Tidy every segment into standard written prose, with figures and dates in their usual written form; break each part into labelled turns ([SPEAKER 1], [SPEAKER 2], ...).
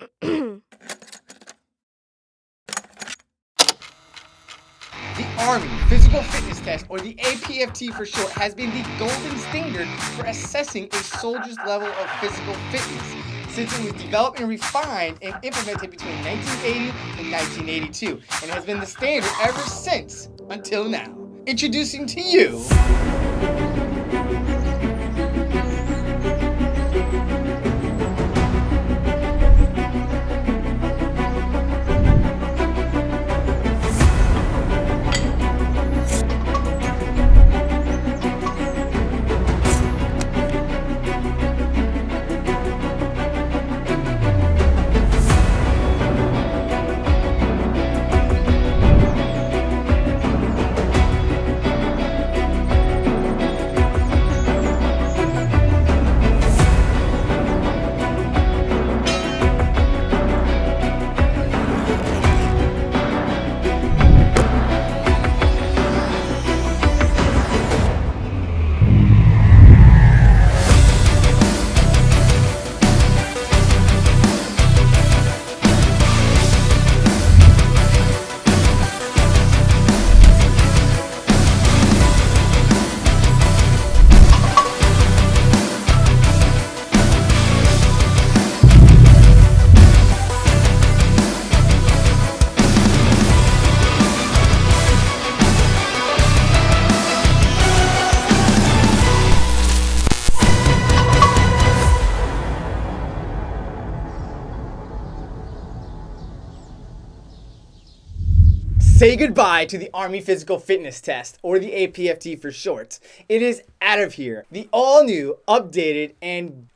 [SPEAKER 1] The Army Physical Fitness Test, or the APFT for short, has been the golden standard for assessing a soldier's level of physical fitness since it was developed and refined and implemented between 1980 and 1982, and has been the standard ever since until now. Introducing to you say goodbye to the Army Physical Fitness Test, or the APFT for short. It is out of here. The all-new, updated, and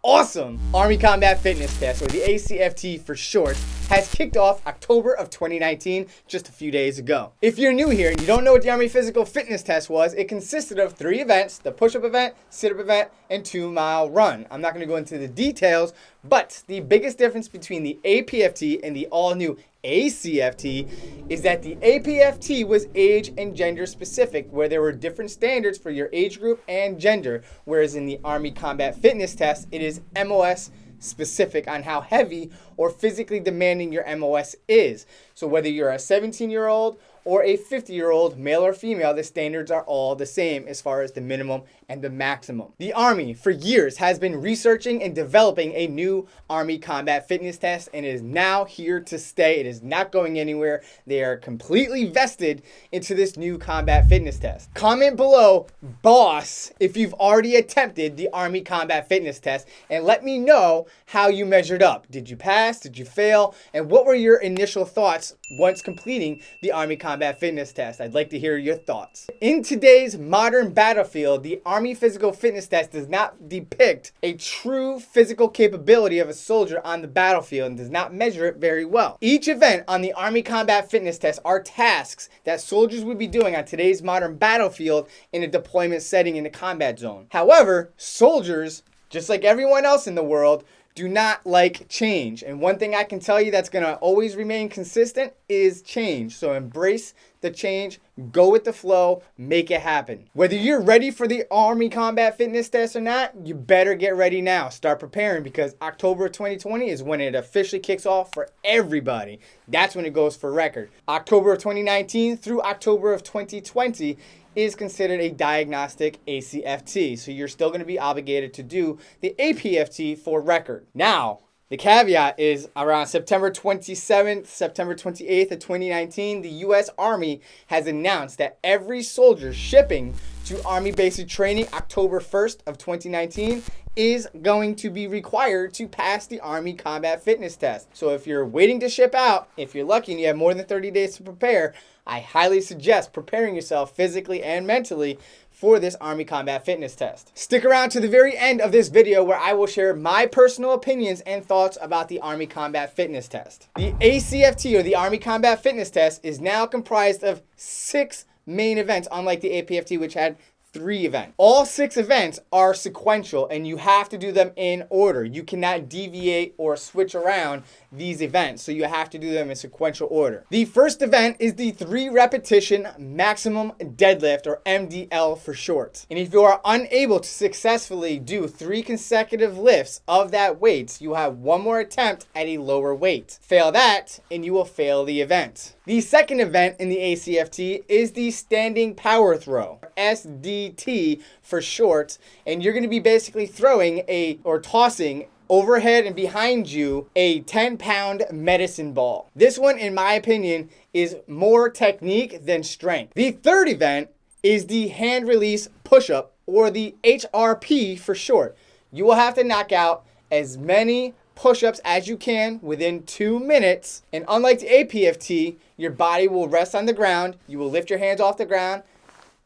[SPEAKER 1] awesome Army Combat Fitness Test, or the ACFT for short, has kicked off October of 2019, just a few days ago. If you're new here and you don't know what the Army Physical Fitness Test was, it consisted of 3 events: the push-up event, sit-up event, and 2-mile run. I'm not going to go into the details, but the biggest difference between the APFT and the all-new ACFT is that the APFT was age and gender specific, where there were different standards for your age group and gender, whereas in the Army Combat Fitness Test, it is MOS specific on how heavy or physically demanding your MOS is. So whether you're a 17-year-old or a 50-year-old, male or female, the standards are all the same as far as the minimum and the maximum. The Army, for years, has been researching and developing a new Army Combat Fitness Test, and it is now here to stay. It is not going anywhere. They are completely vested into this new Combat Fitness Test. Comment below, boss, if you've already attempted the Army Combat Fitness Test, and let me know how you measured up. Did you pass? Did you fail? And what were your initial thoughts once completing the Army Combat Fitness Test? I'd like to hear your thoughts. In today's modern battlefield, the Army Physical Fitness Test does not depict a true physical capability of a soldier on the battlefield and does not measure it very well. Each event on the Army Combat Fitness Test are tasks that soldiers would be doing on today's modern battlefield in a deployment setting in the combat zone. However, soldiers, just like everyone else in the world, do not like change. And one thing I can tell you that's going to always remain consistent is change. So embrace the change, go with the flow, make it happen. Whether you're ready for the Army Combat Fitness Test or not, you better get ready now. Start preparing, because October 2020 is when it officially kicks off for everybody. That's when it goes for record. October of 2019 through October of 2020 is considered a diagnostic ACFT. So you're still going to be obligated to do the APFT for record. Now, the caveat is around September 27th, September 28th of 2019, the U.S. Army has announced that every soldier shipping to Army Basic Training October 1st of 2019 is going to be required to pass the Army Combat Fitness Test. So if you're waiting to ship out, if you're lucky and you have more than 30 days to prepare, I highly suggest preparing yourself physically and mentally for this Army Combat Fitness Test. Stick around to the very end of this video where I will share my personal opinions and thoughts about the Army Combat Fitness Test. The ACFT, or the Army Combat Fitness Test, is now comprised of 6 main events, unlike the APFT, which had 3 events. All 6 events are sequential and you have to do them in order. You cannot deviate or switch around these events, so you have to do them in sequential order. The first event is the 3 repetition maximum deadlift, or MDL for short. And if you are unable to successfully do 3 consecutive lifts of that weight, you have 1 more attempt at a lower weight. Fail that and you will fail the event. The second event in the ACFT is the standing power throw, SDT for short, and you're going to be basically throwing or tossing overhead and behind you a 10-pound medicine ball. This one, in my opinion, is more technique than strength. The third event is the hand release push-up, or the HRP for short. You will have to knock out as many push-ups as you can within 2 minutes. And unlike the APFT, your body will rest on the ground. You will lift your hands off the ground,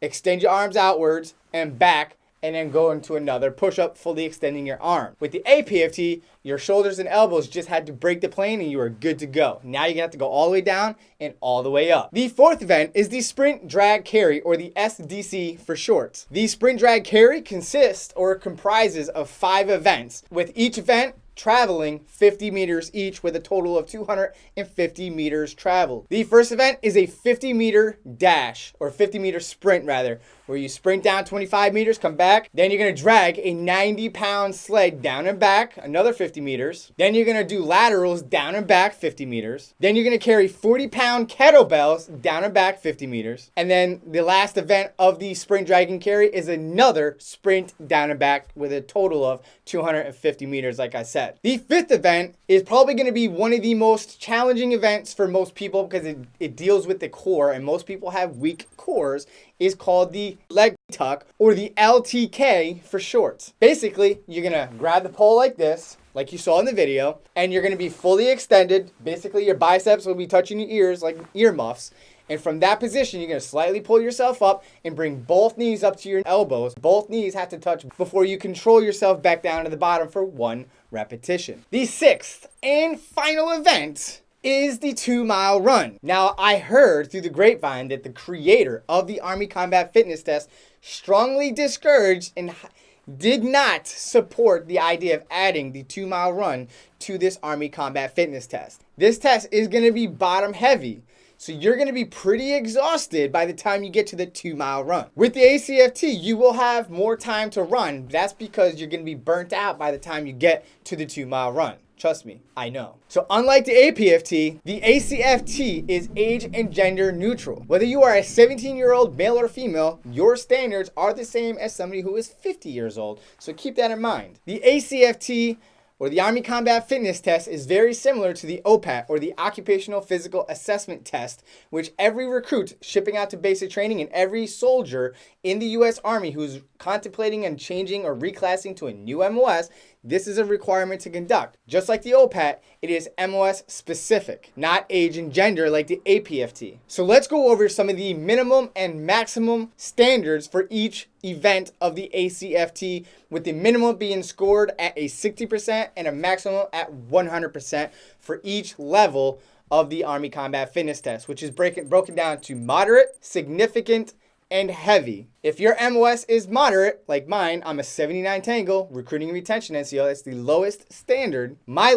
[SPEAKER 1] extend your arms outwards and back, and then go into another push-up, fully extending your arm. With the APFT, your shoulders and elbows just had to break the plane and you are good to go. Now you're gonna have to go all the way down and all the way up. The fourth event is the sprint drag carry, or the SDC for short. The sprint drag carry consists or comprises of 5 events, with each event traveling 50 meters each, with a total of 250 meters traveled. The first event is a 50-meter dash, or 50-meter sprint rather, where you sprint down 25 meters, come back. Then you're going to drag a 90-pound sled down and back, another 50 meters. Then you're going to do laterals down and back 50 meters. Then you're going to carry 40-pound kettlebells down and back 50 meters. And then the last event of the sprint drag and carry is another sprint down and back with a total of 250 meters, like I said. The fifth event is probably going to be one of the most challenging events for most people because it deals with the core, and most people have weak cores, is called the leg tuck, or the LTK for short. Basically, you're going to grab the pole like this, like you saw in the video, and you're going to be fully extended. Basically, your biceps will be touching your ears like earmuffs. And from that position, you're going to slightly pull yourself up and bring both knees up to your elbows. Both knees have to touch before you control yourself back down to the bottom for 1 repetition. The sixth and final event is the 2-mile run. Now, I heard through the grapevine that the creator of the Army Combat Fitness Test strongly discouraged and did not support the idea of adding the 2-mile run to this Army Combat Fitness Test. This test is going to be bottom heavy. So you're going to be pretty exhausted by the time you get to the 2-mile run. With the ACFT, you will have more time to run. That's because you're going to be burnt out by the time you get to the 2-mile run. Trust me, I know. So unlike the APFT, the ACFT is age and gender neutral. Whether you are a 17-year-old male or female, your standards are the same as somebody who is 50 years old. So keep that in mind. The ACFT, or the Army Combat Fitness Test, is very similar to the OPAT, or the Occupational Physical Assessment Test, which every recruit shipping out to basic training and every soldier in the U.S. Army who's contemplating and changing or reclassing to a new MOS, this is a requirement to conduct. Just like the OPAT, it is MOS specific, not age and gender like the APFT. So let's go over some of the minimum and maximum standards for each event of the ACFT, with the minimum being scored at a 60% and a maximum at 100% for each level of the Army Combat Fitness Test, which is broken down to moderate, significant, and heavy. If your MOS is moderate, like mine, I'm a 79 Tangle, recruiting and retention NCO, that's the lowest standard. My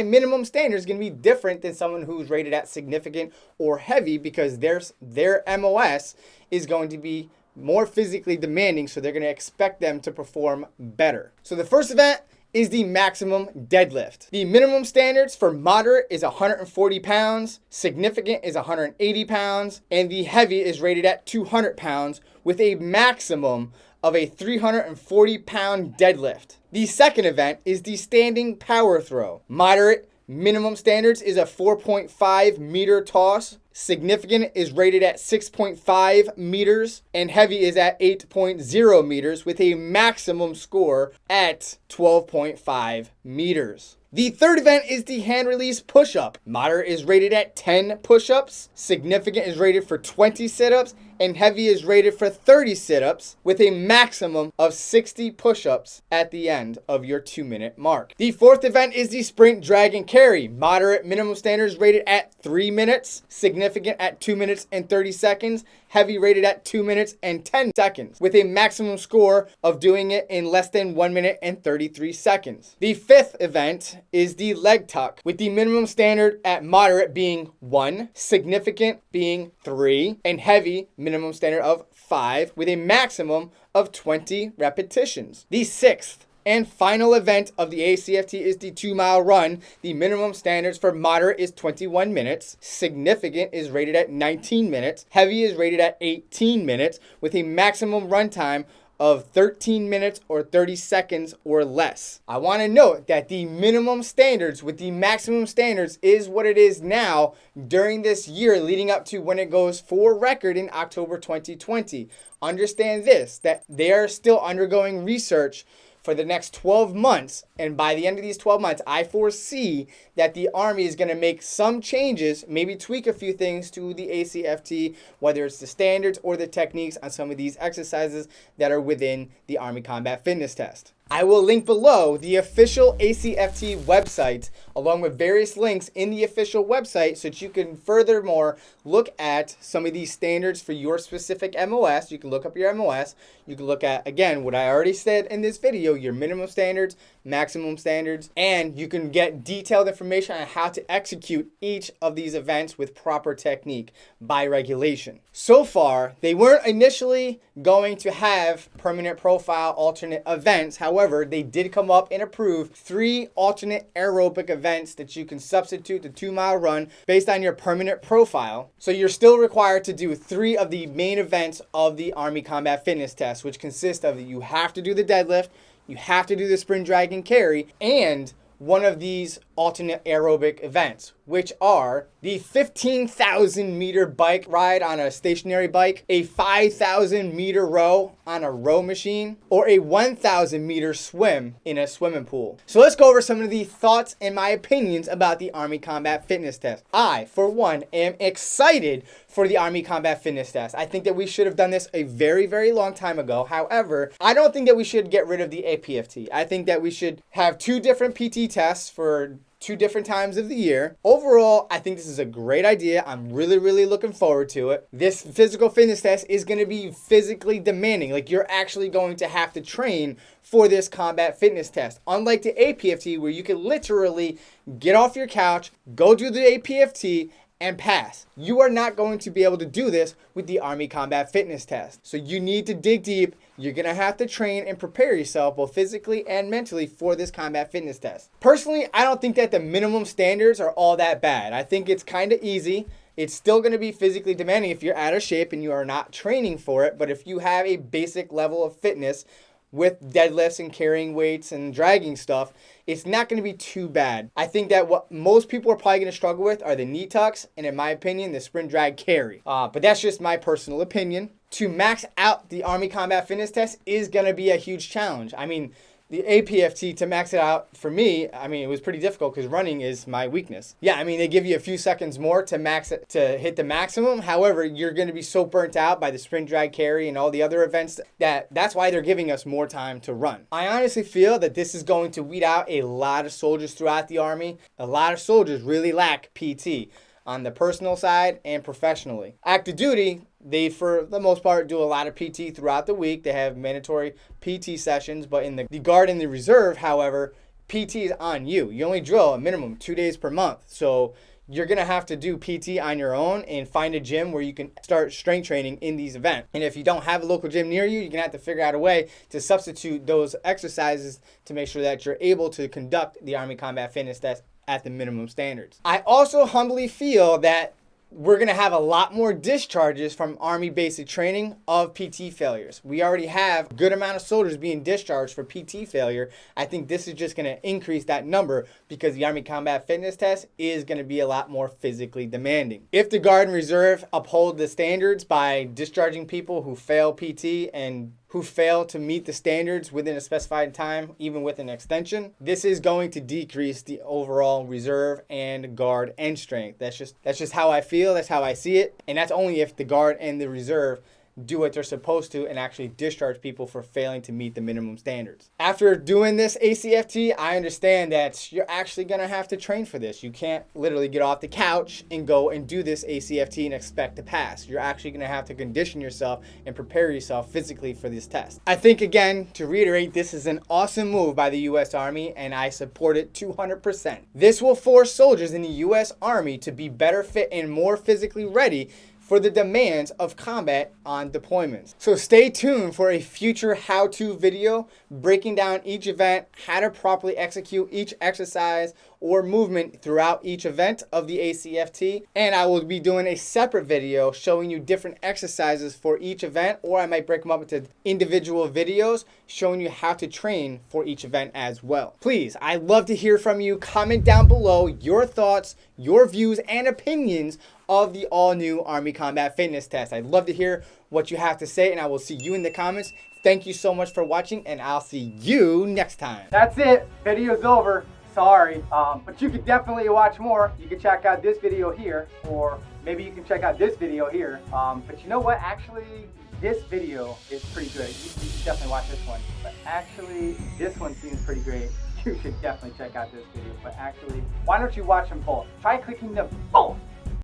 [SPEAKER 1] minimum standard is going to be different than someone who's rated at significant or heavy, because their MOS is going to be more physically demanding, so they're going to expect them to perform better. So the first event is the maximum deadlift. The minimum standards for moderate is 140 pounds, significant is 180 pounds, and the heavy is rated at 200 pounds with a maximum of a 340-pound deadlift. The second event is the standing power throw. Moderate minimum standards is a 4.5 meter toss. Significant is rated at 6.5 meters, and heavy is at 8.0 meters with a maximum score at 12.5 meters. The third event is the hand release push-up. Moderate is rated at 10 push-ups, significant is rated for 20 sit-ups, and heavy is rated for 30 sit-ups with a maximum of 60 push-ups at the end of your 2-minute mark. The fourth event is the sprint drag and carry. Moderate minimum standards rated at 3 minutes, significant at 2 minutes and 30 seconds, heavy rated at 2 minutes and 10 seconds, with a maximum score of doing it in less than 1 minute and 33 seconds. The fifth event is the leg tuck, with the minimum standard at moderate being 1, significant being 3, and heavy minimum standard of 5, with a maximum of 20 repetitions. The sixth and final event of the ACFT is the 2-mile run. The minimum standards for moderate is 21 minutes. Significant is rated at 19 minutes. Heavy is rated at 18 minutes with a maximum run time of 13 minutes or 30 seconds or less. I want to note that the minimum standards with the maximum standards is what it is now during this year leading up to when it goes for record in October 2020. Understand this, that they are still undergoing research for the next 12 months. And by the end of these 12 months, I foresee that the Army is going to make some changes, maybe tweak a few things to the ACFT, whether it's the standards or the techniques on some of these exercises that are within the Army Combat Fitness Test. I will link below the official ACFT website along with various links in the official website so that you can furthermore look at some of these standards for your specific MOS. You can look up your MOS. You can look at, again, what I already said in this video, your minimum standards, maximum standards, and you can get detailed information on how to execute each of these events with proper technique by regulation. So far, they weren't initially going to have permanent profile alternate events. However, they did come up and approve 3 alternate aerobic events that you can substitute the 2-mile run based on your permanent profile. So you're still required to do 3 of the main events of the Army Combat Fitness Test, which consist of you have to do the deadlift, you have to do the sprint, drag, and carry, and one of these alternate aerobic events, which are the 15,000 meter bike ride on a stationary bike, a 5,000 meter row on a row machine, or a 1,000 meter swim in a swimming pool. So let's go over some of the thoughts and my opinions about the Army Combat Fitness Test. I, for one, am excited for the Army Combat Fitness Test. I think that we should have done this a very, very long time ago. However, I don't think that we should get rid of the APFT. I think that we should have 2 different PT tests for 2 different times of the year. Overall, I think this is a great idea. I'm really, really looking forward to it. This physical fitness test is going to be physically demanding. Like, you're actually going to have to train for this combat fitness test. Unlike the APFT, where you can literally get off your couch, go do the APFT, and pass. You are not going to be able to do this with the Army Combat Fitness Test. So you need to dig deep. You're going to have to train and prepare yourself both physically and mentally for this combat fitness test. Personally, I don't think that the minimum standards are all that bad. I think it's kind of easy. It's still going to be physically demanding if you're out of shape and you are not training for it. But if you have a basic level of fitness with deadlifts and carrying weights and dragging stuff, it's not going to be too bad. I think that what most people are probably going to struggle with are the knee tucks and, in my opinion, the sprint, drag, carry. But that's just my personal opinion. To max out the Army Combat Fitness Test is going to be a huge challenge. I mean, the APFT, to max it out for me, I mean, it was pretty difficult because running is my weakness. Yeah, I mean, they give you a few seconds more to max it, to hit the maximum. However, you're going to be so burnt out by the sprint, drag, carry, and all the other events that's why they're giving us more time to run. I honestly feel that this is going to weed out a lot of soldiers throughout the Army. A lot of soldiers really lack PT on the personal side and professionally. Active duty, they, for the most part, do a lot of PT throughout the week. They have mandatory PT sessions, but in the Guard and the Reserve, however, PT is on you. You only drill a minimum 2 days per month. So you're going to have to do PT on your own and find a gym where you can start strength training in these events. And if you don't have a local gym near you, you're going to have to figure out a way to substitute those exercises to make sure that you're able to conduct the Army Combat Fitness Test at the minimum standards. I also humbly feel that we're going to have a lot more discharges from Army basic training of PT failures. We already have a good amount of soldiers being discharged for PT failure. I think this is just going to increase that number because the Army Combat Fitness Test is going to be a lot more physically demanding. If the Guard and Reserve uphold the standards by discharging people who fail PT and who fail to meet the standards within a specified time, even with an extension, this is going to decrease the overall reserve and guard end strength. That's just how I feel. That's how I see it. And that's only if the Guard and the Reserve do what they're supposed to and actually discharge people for failing to meet the minimum standards. After doing this ACFT, I understand that you're actually going to have to train for this. You can't literally get off the couch and go and do this ACFT and expect to pass. You're actually going to have to condition yourself and prepare yourself physically for this test. I think, again, to reiterate, this is an awesome move by the U.S. Army, and I support it 200%. This will force soldiers in the U.S. Army to be better fit and more physically ready for the demands of combat on deployments. So stay tuned for a future how-to video breaking down each event, how to properly execute each exercise or movement throughout each event of the ACFT. And I will be doing a separate video showing you different exercises for each event, or I might break them up into individual videos showing you how to train for each event as well. Please, I'd love to hear from you. Comment down below your thoughts, your views, and opinions of the all-new Army Combat Fitness Test. I'd love to hear what you have to say, and I will see you in the comments. Thank you so much for watching, and I'll see you next time. That's it. Video's over. Sorry, but you can definitely watch more. You can check out this video here, or maybe you can check out this video here. But you know what? Actually, this video is pretty good. You should definitely watch this one. But actually, this one seems pretty great. You should definitely check out this video. But actually, why don't you watch them both? Try clicking them both.